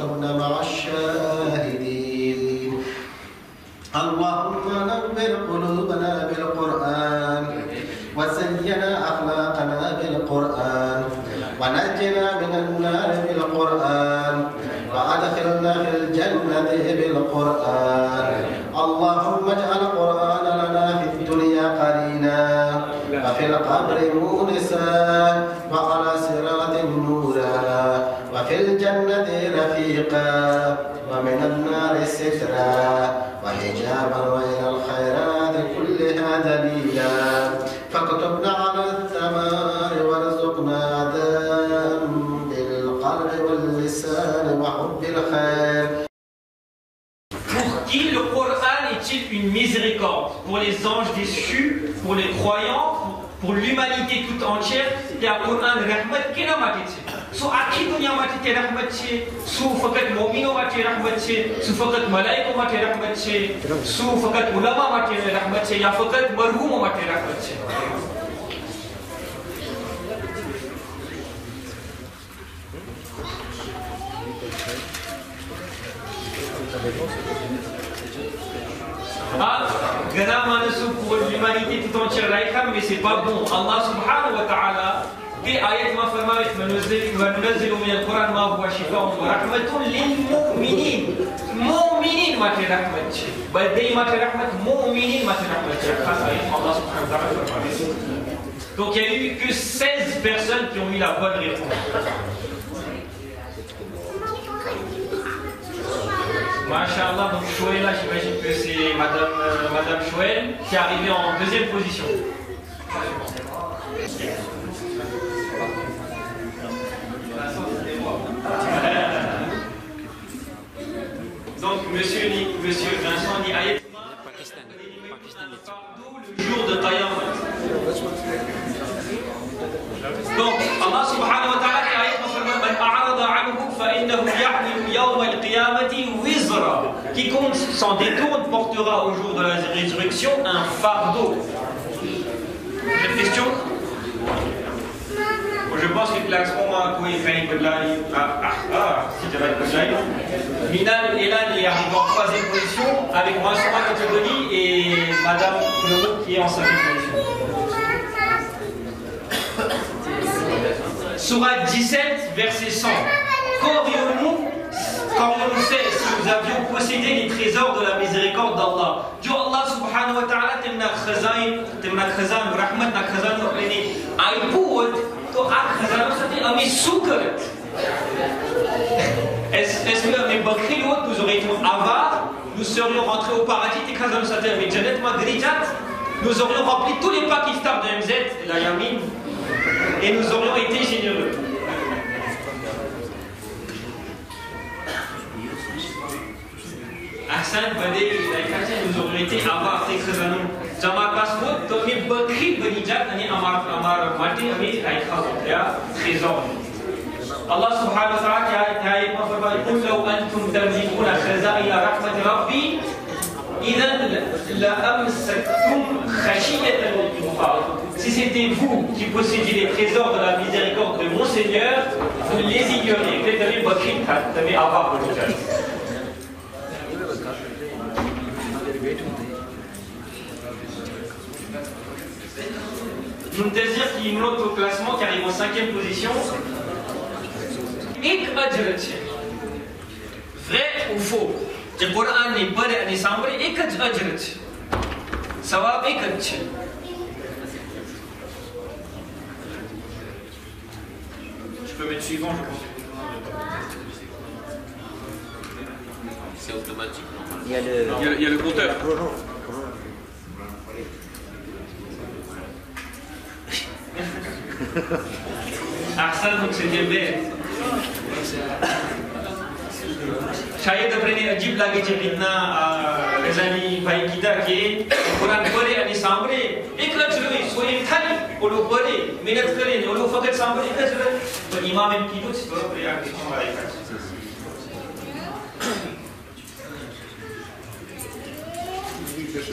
فكتبنا مع الشاهدين. اللهم نور قلوبنا بالقرآن وزين أخلاقنا بالقرآن ونجنا من النار بالقرآن وأدخلنا في الجنة بالقرآن. اللهم اجعل القرآن لنا في الدنيا قرينا وفي القبر مونسا وعلى صراط نورا وفي الجنة رفيقا ومن النار سترا وحجابا وإلى الخيرات كلها دليلا. فاكتبنا على الثمار وارزقنا أداء بالقلب واللسان وحب الخير. Pour qui le Coran est-il une miséricorde? Pour les anges déchus, pour les croyants, pour l'humanité toute entière. Ya Quran rahmat kena mati ce. So akhi dunia mati te rahmat ce. So fakat mu'mino mati rahmat ce. So fakat malaika mati rahmat ce. So fakat ulama mati rahmat ce. Ya fakat marhum mati rahmat ce. Gana manusia pour l'humanité tout entière laïka, mais c'est pas bon. Allah subhanahu wa ta'ala في آيات ما فرمت وننزل من القرآن ما هو شفاء ورحمة للمؤمنين. مؤمنين ما ترحمت بدي ما ترحمت مؤمنين ما ترحمت. Allah subhanahu wa ta'ala. Donc il n'y a eu que 16 personnes qui ont eu la bonne réponse. Masha'Allah, donc Shoel, j'imagine que c'est Madame Shoel qui est arrivée en deuxième position. Donc Monsieur Vincent dit ayat le jour de Qiyamah. Donc Allah subhanahu wa ta'ala dit ayat man a'rada anhu fa innahu yahmilu yawm al-qiyamati wizra. Quiconque s'en détourne portera au jour de la résurrection un fardeau. Cette question? Je pense que le classement a coupé Fanny Kodlani. Si tu vas être Kodlani. Minal Elan est arrivé en troisième position avec Mansoura Katogoni et Madame Koulomou qui est en cinquième position. Sourate 17, verset 100. Qu'aurions-nous fait si nous avions possédé les trésors de la miséricorde d'Allah? Dieu Allah subhanahu wa ta'ala temna khazan rahmat na khazan ni aiput to ak khazan sati ami sukarat. Est-ce que mes bakhil nous aurions été avares, nous serions rentrés au paradis et khazan sati avec Jannat Madrijat, nous aurions rempli tous les Pakistans de MZ, la Yamin, et nous aurions été généreux. Ahsan Badé, nous aurions été avares, c'est très anou. Jamal Passport, donc mes bakhil Badijat, amar mati, ami aïkha, trésor. Allah subhanahu wa ta'ala قل لو أنتم تملكون خزائن رحمة ربي إذا لأمسكتم خشية الإنفاق. Si c'était vous qui possédiez les trésors de la miséricorde de mon Seigneur, vous les ignoriez. Vous avez bakhin, vous avez avoir le jazz. Muntazir qui note au classement, qui arrive en 5e position. Ik ajrat. Vrai ou faux? Le Coran n'est pas de Nisambre, ik ajrat. Sawab ik ajrat. Je peux mettre suivant, je pense. C'est automatique. Il y a le compteur. Ahsan, donc c'était bête. Syed apne ajib lagi cerita Ghazali bhai kita ke Quran pade ani sambre ek lajroi so ek thali olo pade mehnat kare olo fakat sambre ek lajroi to imam em kido si to prayer ke hamare ka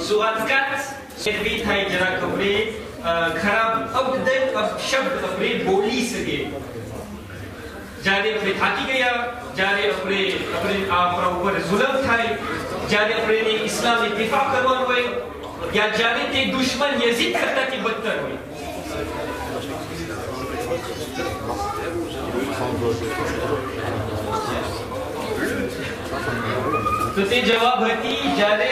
Surat 4 servi thai jara kapre kharab अब शब्द अपने बोली सके जाने अपने थाकी गया જ્યારે આપણા ઉપર જુલમ થાય, જ્યારે આપણે ઇસ્લામ ઇત્તિફાક કરવાનું હોય, या જ્યારે તે દુશ્મન યઝીદ કરતાથી બદતર હોય. તો તે જવાબ હતી જ્યારે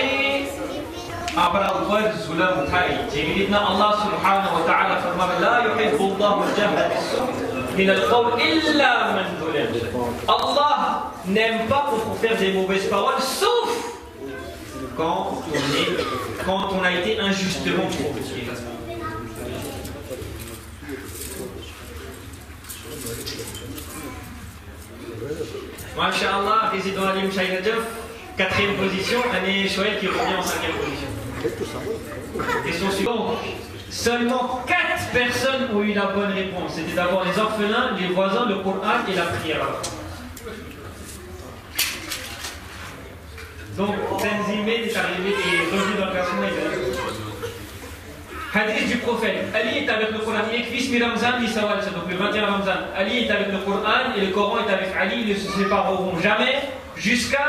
આપણા ઉપર જુલમ થાય. જેવી રીતના અલ્લાહ સુબ્હાનહુ વ તઆલા ફરમાવે લા યુહિબ્બુલ્લાહુ અલ-જહra min al-qawl illa man zulim. Allah n'aime pas qu'on profère des mauvaises paroles sauf quand on a été injustement provoqué. Masha'Allah, résident Ali Mchaï Najaf, 4e position, Anne Shoel qui revient en 5e position. Question suivante. Seulement 4 personnes ont eu la bonne réponse. C'était d'abord les orphelins, les voisins, le Coran et la prière. Donc, Tenzilmé est arrivé et revenu dans le classement. Hadith du prophète. Ali est avec le Coran. Il écrit Bismi Ramzan, Lissawal, donc le 21 Ramzan. Ali est avec le Coran et le Coran est avec Ali. Ils ne se sépareront jamais jusqu'à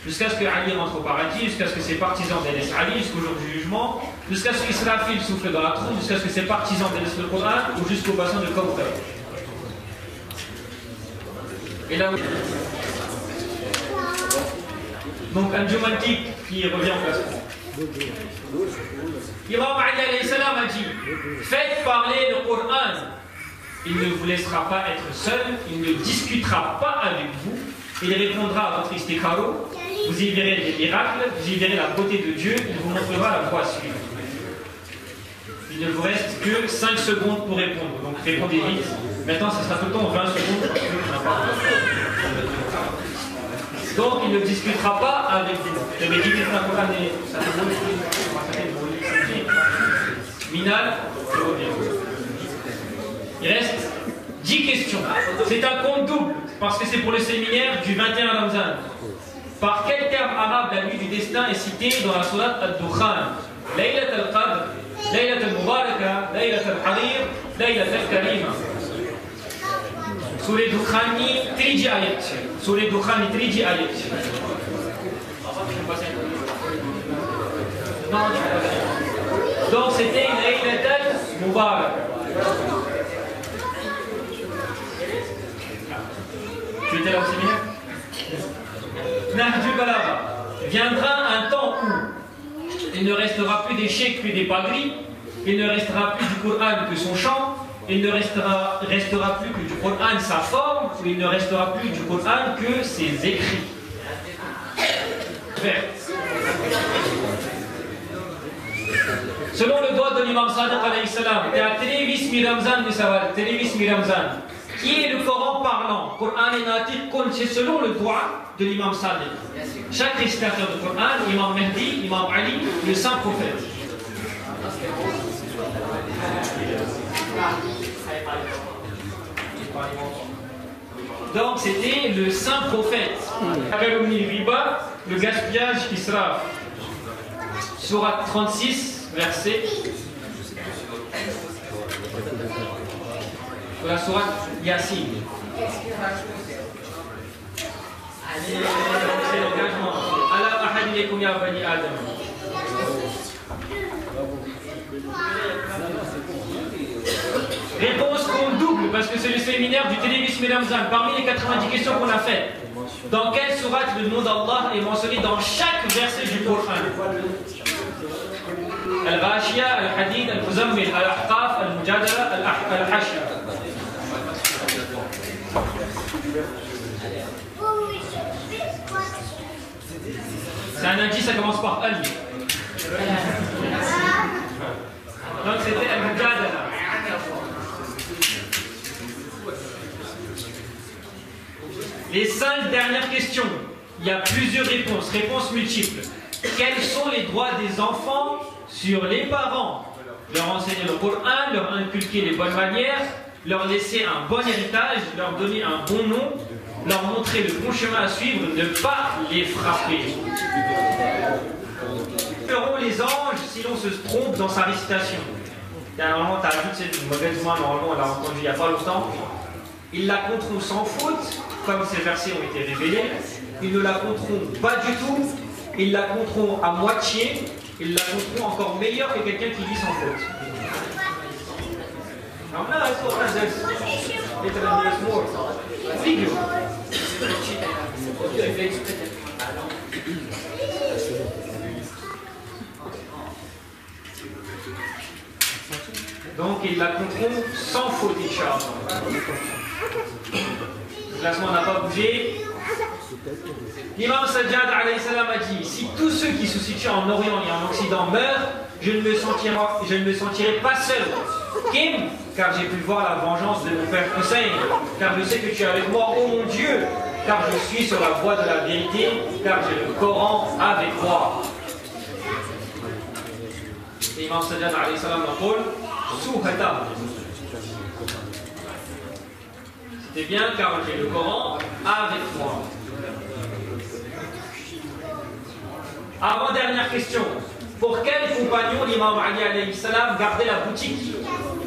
ce que Ali rentre au paradis, jusqu'à ce que ses partisans délaissent Ali, jusqu'au jour du jugement, jusqu'à ce qu'Israfil souffle dans la trompe, jusqu'à ce que ses partisans délaissent le Coran ou jusqu'au bassin de Kawthar. Et là, donc un Jumantique qui revient en classement. Imam Ali alayhi salam a dit, faites parler le Coran, il ne vous laissera pas être seul, il ne discutera pas avec vous, il répondra à votre istikharo, vous y verrez des miracles, vous y verrez la beauté de Dieu, il vous montrera la voie à suivre. Il ne vous reste que 5 secondes pour répondre, donc répondez vite. Maintenant, ce sera tout le temps 20 secondes parce que on n'a pas. Donc, il ne discutera pas avec vous. J'avais dit que ça Minal, il reste 10 questions. C'est un compte double, parce que c'est pour le séminaire du 21 Ramzan. Par quel terme arabe la nuit du destin est citée dans la sourate Ad-Dukhan? Laylat al-Qadr, Laylat al-Mubaraka, Laylat al-Harir, Laylat al-Karima. Sous les Dukhani, Triji ayat. Sous les Dukhani, Triji ayat. Donc c'était Laylat al-Mubaraka. Tu étais là au séminaire? Nahjul Balagha. Viendra un temps où il ne restera plus des chèques que des pagris, il ne restera plus du Coran que son chant, il ne restera plus que du Coran sa forme, ou il ne restera plus du Coran que ses écrits. Selon le doigt de l'imam Sadiq alayhi salam, Télévis Miramzan Misawal, Télévis Miramzan. Qui est le Coran parlant? Coran et Natik, c'est selon le doigt de l'imam Sadiq. Chaque récitateur de Coran, l'imam Mehdi, l'imam Ali, le saint prophète. Donc c'était le saint prophète. Calomnie, riba, le gaspillage, israf. Sourate 36, verset. La sourate Yassine. C'est l'engagement. Ala ahad ilaykum ya bani Adam. Réponse compte double, parce que c'est le séminaire du Télévis Ramzan. Parmi les 90 questions qu'on a faites, dans quelle sourate le nom d'Allah est mentionné dans chaque verset du Coran? Al-Ghashiyah, Al-Hadid, Al-Muzammil, Al-Ahqaf, Al-Mujadala, Al-Hashr. C'est un indice, ça commence par Al. Donc c'était Al-Mujadala. Les 5 dernières questions, il y a plusieurs réponses, réponses multiples. Quels sont les droits des enfants sur les parents? Leur enseigner le Coran, leur inculquer les bonnes manières, leur laisser un bon héritage, leur donner un bon nom, leur montrer le bon chemin à suivre, ne pas les frapper. Feront les anges si l'on se trompe dans sa récitation. Normalement, tu as vu, c'est une mauvaise main, normalement, on l'a entendu il n'y a pas longtemps. ils la compteront sans faute, comme ces versets ont été révélés. Ils ne la compteront pas du tout. Ils la compteront à moitié. Ils la compteront encore meilleure que quelqu'un qui lit sans faute. Donc ils la compteront sans faute, Inch'Allah. Le classement n'a pas bougé. L'imam Sajjad alayhi salam a dit: si tous ceux qui se situent en Orient et en Occident meurent, je ne me sentirai pas seul. Kim, car j'ai pu voir la vengeance de mon père Hussein, car je sais que tu es avec moi, ô mon Dieu, car je suis sur la voie de la vérité, car j'ai le Coran avec moi. L'imam Sajjad alayhi salam a dit: c'était bien car j'ai le Coran avec moi. Avant-dernière question. Pour quel compagnon l'imam Ali alayhi salam gardait la boutique?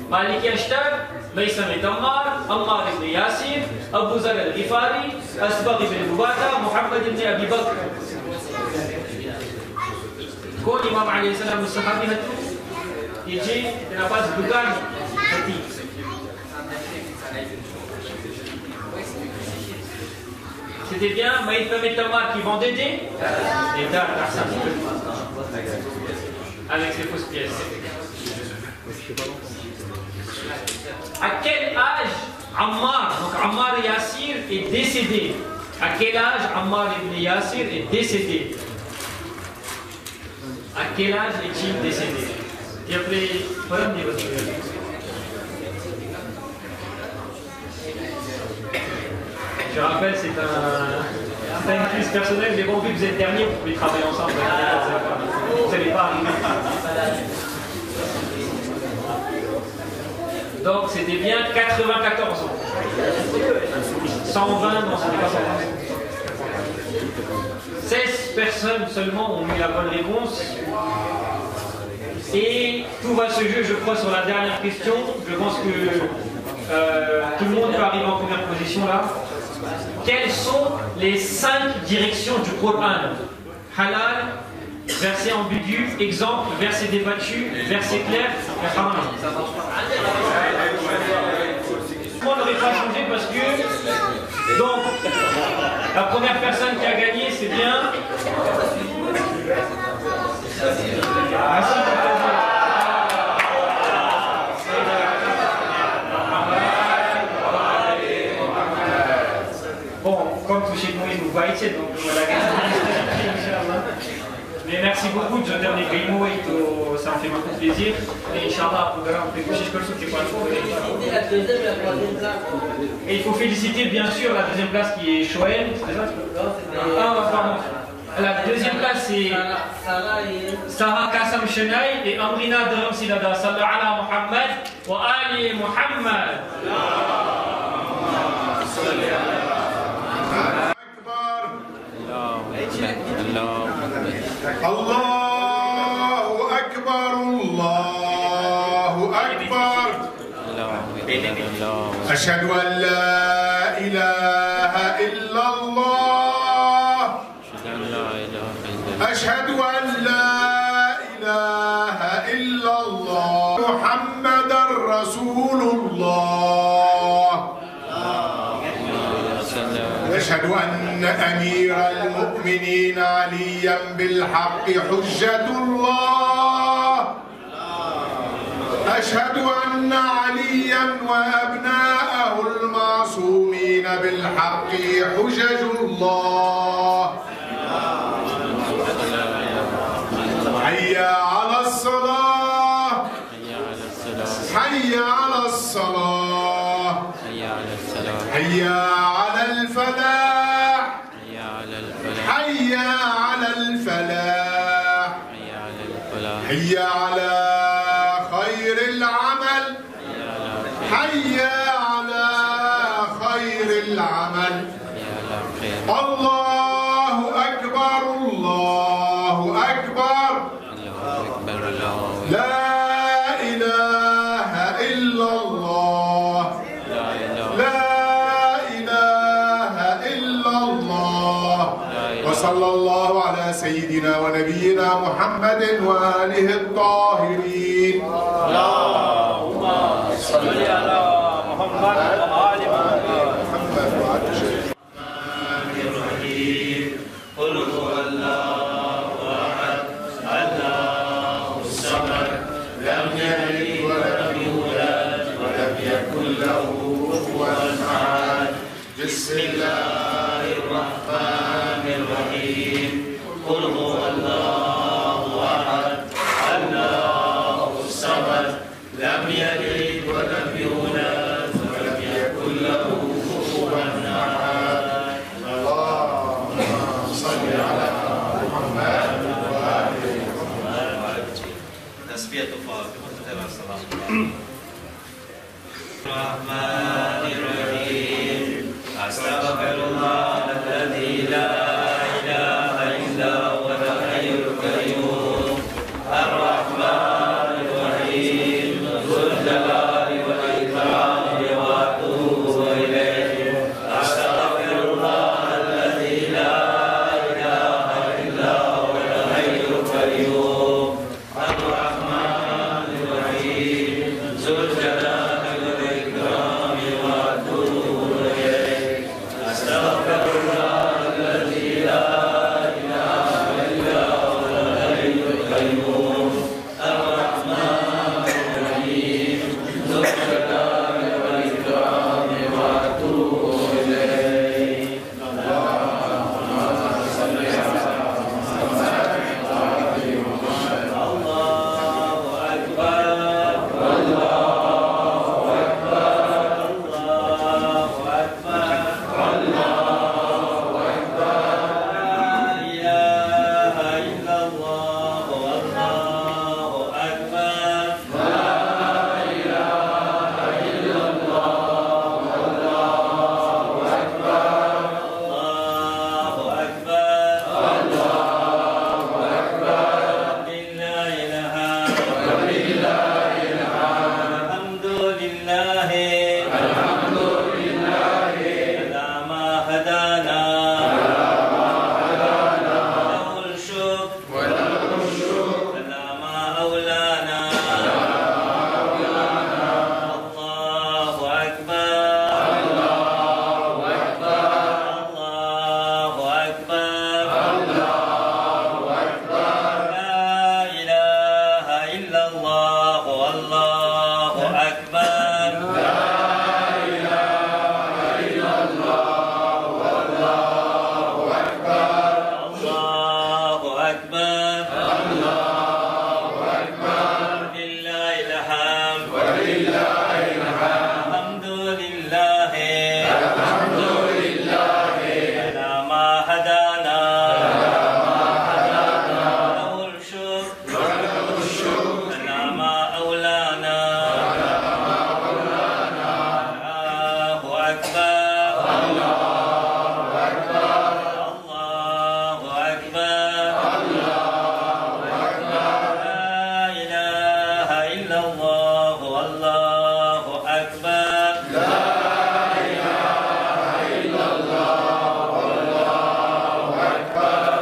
Malik Ashtar, Maysam et Ammar, Ammar ibn Yasir, Abu Zar al-Ghifari, Asbagh ibn Mubata, Muhammad ibn Abi Bakr. Quand l'imam alayhi salam le sahabi il dit de la base Bugani, c'était bien Maïtham et Tamar qui vendait des dalles avec ses fausses pièces. À quel âge Ammar, donc Ammar Yassir, est décédé? À quel âge Ammar ibn Yassir est décédé? À quel âge est-il décédé? Je rappelle, c'est une crise personnelle, mais bon, vu que vous êtes dernier, vous pouvez travailler ensemble. Vous n'allez pas arriver. Donc, c'était bien 94 ans. 120, non, c'était pas 120. 16 personnes seulement ont eu la bonne réponse. Et tout va se jouer, je crois, sur la dernière question. Je pense que tout le monde peut arriver en première position là. Quelles sont les 5 directions du Coran? Halal, verset ambigu, exemple, verset débattu, verset clair, haram. On n'aurait pas changé parce que donc la première personne qui a gagné, c'est bien. Bon, comme touché de Moïse, vous voyez, donc voilà. Mais merci beaucoup de donner les mots et ça me fait beaucoup plaisir. Et Inch'Allah, on peut coucher que le pas et il faut féliciter bien sûr la deuxième place qui est Shoel. Ah, pardon. La deuxième place c'est Sarah Kassam Chenay et Amrina Dharam Silada. Sallallahu ala Muhammad wa ali Muhammad. Allahu Akbar, Allahu Akbar. Ashhadu an la ilaha illallah. Ashhadu an la ilaha illallah. Muhammadar Rasulullah. أشهد أن أمير المؤمنين عليا بالحق حجة الله. أشهد أن عليا وأبناءه المعصومين بالحق حجج الله. حي على الصلاة. حي على الصلاة. حي على الفلاح. حي على الفلاح. حي على خير العمل. حي على خير العمل. الله أكبر، الله أكبر. لا إله إلا الله. لا وصلى الله على سيدنا ونبينا محمد وآله الطاهرين. اللهم صل على محمد وآل محمد. قل هو الله أحد الله الصمد لم يلد ولم يولد ولم يكن له كفوا أحد. بسم الله الرحمن الرحيم. قل هو الله أحد الله الصمد لم يلد ولم يولد ولم يكن له كفوا أحد. اللهم صل على محمد وآل محمد. تسبيح الفاتحة. الرحمن الرحيم. أستغفر الله الذي لا إله إلا هو الحي القيوم الرحمن الرحيم ذو الجلال والإكرام وأتوب إليه. أستغفر الله الذي لا إله إلا هو الحي القيوم الرحمن الرحيم ذو الجلال والإكرام وأتوب إليه. أستغفر الله الذي لا إله إلا هو الحي القيوم الرحمن الرحيم ذو الجلال والإكرام وأتوب إليه. اللهم صل على محمد. الله أكبر الله أكبر الله أكبر الله أكبر. لا إله إلا الله والله أكبر. لا إله إلا الله والله أكبر. الله أكبر الله أكبر. لله الحمد ولله الحمد. الحمد لله على ما هدانا له الشكر على ما أولانا. الله أكبر الله أكبر الله أكبر الله أكبر. لا إله إلا الله والله أكبر. لا إله إلا الله والله أكبر. الله أكبر الله أكبر. لله الحمد ولله الحمد. الحمد لله على ما هدانا له الشكر على ما أولانا. الله أكبر الله أكبر الله أكبر الله أكبر. لا إله إلا الله والله أكبر. لا إله إلا الله والله أكبر.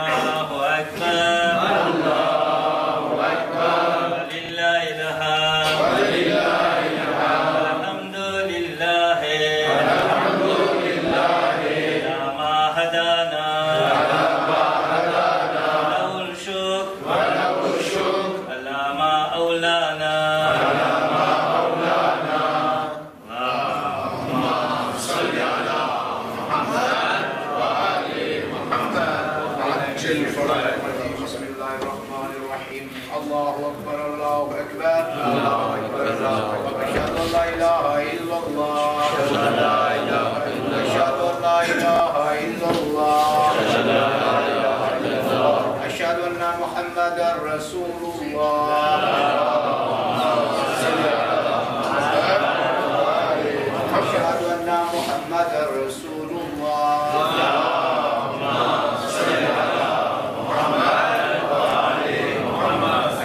الله أكبر الله أكبر. لله الحمد ولله الحمد. الحمد لله على ما هدانا له الشكر على ما أولانا. اللهم صل على محمد وآل محمد. بسم الله الرحمن الرحيم. الله أكبر الله أكبر الله أكبر الله أكبر. أشهد أن لا إله إلا الله أشهد أن لا إله إلا الله أشهد أن محمدا رسول الله. أشهد أن محمدا رسول الله.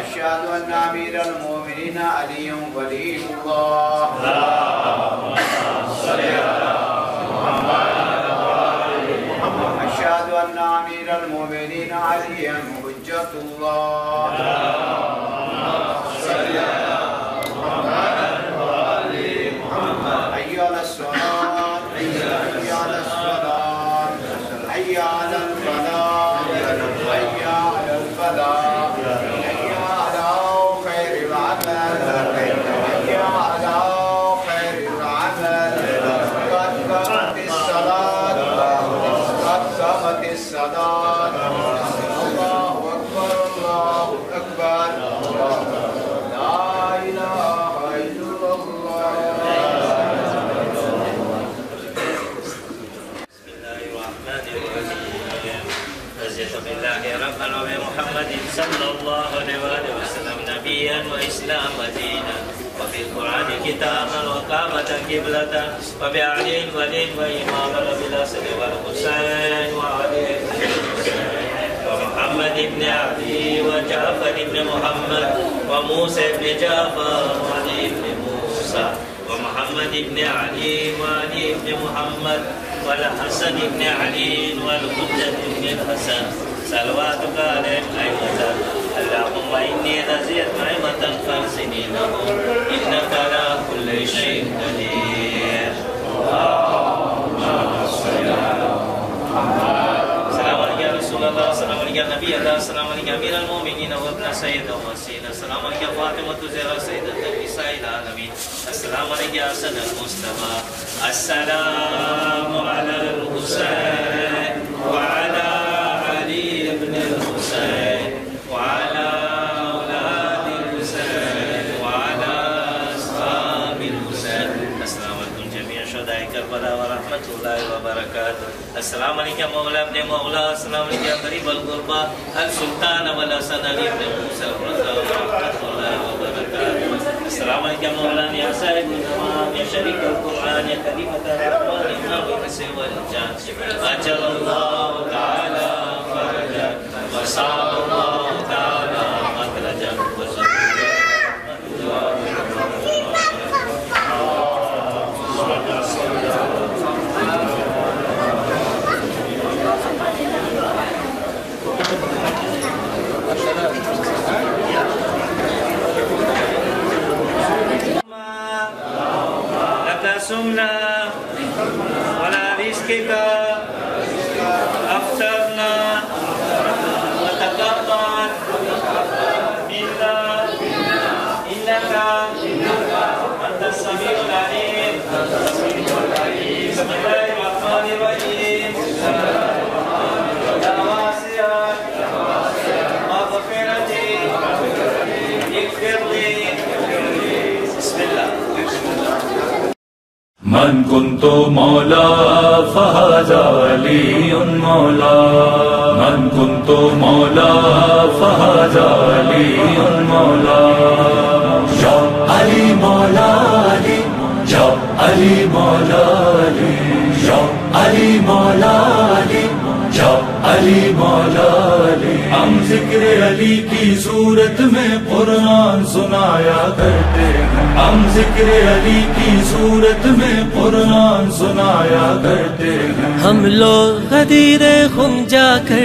أشهد أن أمير المؤمنين علي ولي الله. أشهد أن أمير المؤمنين عليا حجة الله. صل على محمد وآل محمد. حي على الصلاة، حي على الصلاة، حي على الفلاح، حي على الفلاح، حي على خير العمل، حي على خير العمل. قد قامت الصلاة، قد قامت الصلاة. الله أكبر، الله أكبر، لا إله إلا الله. بسم الله الرحمن الرحيم. رضيت بالله ربا وبمحمد صلى الله عليه وسلم نبيا وإسلام دينا، وفي القرآن كتابا وقامة قبلة، وبعلي ولي وإماما بالحسن والحسين وعلي ومحمد بن علي وجعفر بن محمد وموسى بن جعفر وعلي بن موسى ومحمد بن علي وعلي بن محمد والحسن بن علي والحجة بن الحسن صلواتك عليهم أئمة. اللهم إني رزيت نعمة فارسني لهم إنك على كل شيء قدير. اللهم صل على محمد. السلام عليك يا رسول الله، السلام عليك يا نبي الله، السلام عليك يا أمير المؤمنين وابن سيد وسيلة، السلام عليك يا فاطمة زهرة سيدة النساء العالمين، السلام عليك يا حسن المصطفى، السلام على الحسين وعلى علي بن الحسين وعلى أولاد الحسين وعلى أصحاب الحسين. السلام عليكم جميع شهداء كربلاء ورحمة الله وبركاته. السلام عليك يا مولى ابن مولى، السلام عليك يا قريب الغرباء السلطان والحسن علي بن موسى الرضا ورحمة الله وبركاته. السلام عليك يا مولانا يا صاحب الزمان يا شريك القرآن يا خليفة الرحمن إمام الإنس والجان، أجل الله تعالى فرجك وسعد الله تعالى مخرجك سمنا ولا رزقك أفطرنا وتقبل منا إنك أنت السميع العليم. بسم الله الرحمن الرحيم. يا واسع مغفرتي اغفر لي. بسم الله. من كنت مولا فهذا علي مولا، من كنت مولا فهذا علي مولا. يا علي مولا علي، يا علي مولا علي، يا علي مولا علي، يا علی مولا علی. ہم ذکر علی کی صورت میں قرآن سنایا کرتے ہیں، ہم ذکر علی کی صورت میں قرآن سنایا کرتے ہیں. ہم لوگ غدیر خم جا کر،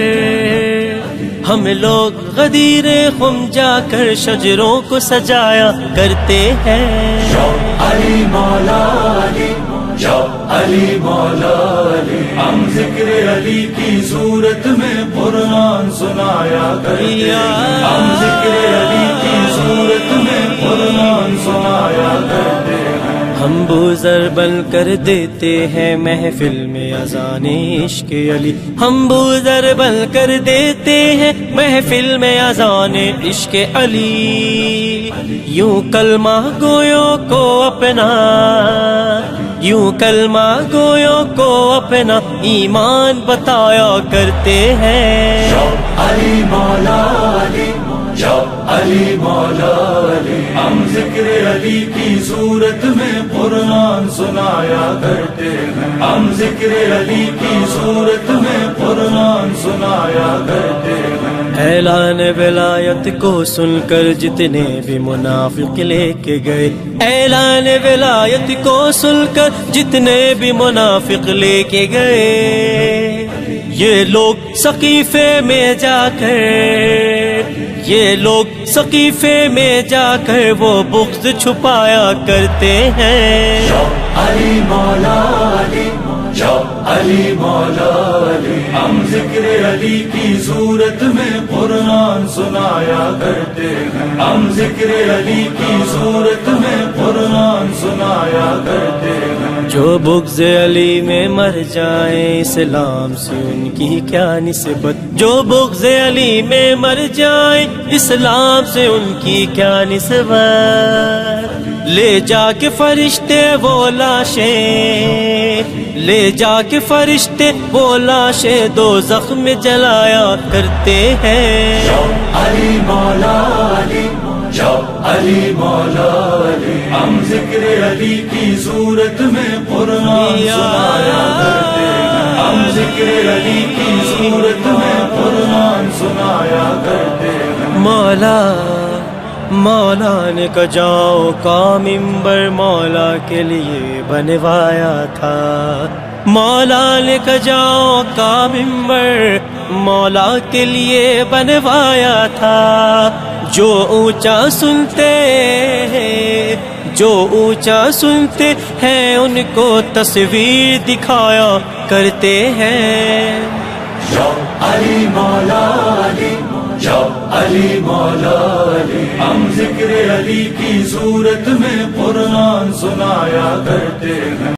ہم لوگ غدیر خم جا کر شجروں کو سجایا کرتے ہیں. یا علی مولا علی، یا علی مولا علی. ہم ذکر علی کی صورت میں قرآن سنایا کرتے ہیں، ہم ذکر علی کی صورت میں قرآن سنایا کرتے ہیں. ہم بوزر بن کر دیتے ہیں محفل میں اذان عشق علی، ہم بوزر بن کر دیتے ہیں محفل میں اذان عشق علی. یوں کلمہ گویوں کو اپنا، یوں کلمہ گویوں کو اپنا ایمان بتایا کرتے ہیں. یا علی مولا علی، یا علی مولا علی. ہم ذکر علی کی صورت میں قرآن سنایا کرتے ہیں، ہم ذکر علی کی صورت میں قرآن سنایا کرتے ہیں. اعلان ولایت کو سن کر جتنے بھی منافق لے کے گئے، اعلان ولایت کو سن کر جتنے بھی منافق لے کے گئے، یہ لوگ سقیفے میں جا کر سقیفے میں جا کر وہ بغض چھپایا کرتے ہیں. علی مولا علی علی مولا علی ہم ذکر علی کی صورت میں قرآن سنایا کرتے ہیں. ہم ذکر علی کی صورت میں قرآن سنایا کرتے ہیں. جو بغض علی میں مر جائیں اسلام سے ان کی کیا نسبت. جو بغض علی میں مر جائیں اسلام سے ان کی کیا نسبت. لے جا کے فرشتے وہ لاشیں دوزخ میں جلایا کرتے ہیں. علی مولا علی علی مولا علی ہم ذکر علی کی صورت میں قرآن سنایا کرتے ہیں. ہم ذکر علی کی صورت میں قرآن سنایا کرتے ہیں. مولا نے کجاؤ کا منبر مولا کے لیے بنوایا تھا. مولا نے کجاؤ کا منبر مولا کے لیے بنوایا تھا. جو اونچا سنتے ہیں ان کو تصویر دکھایا کرتے ہیں. علی مولا علی علی مولا علی ہم ذکر علی کی صورت میں قرآن سنایا کرتے ہیں.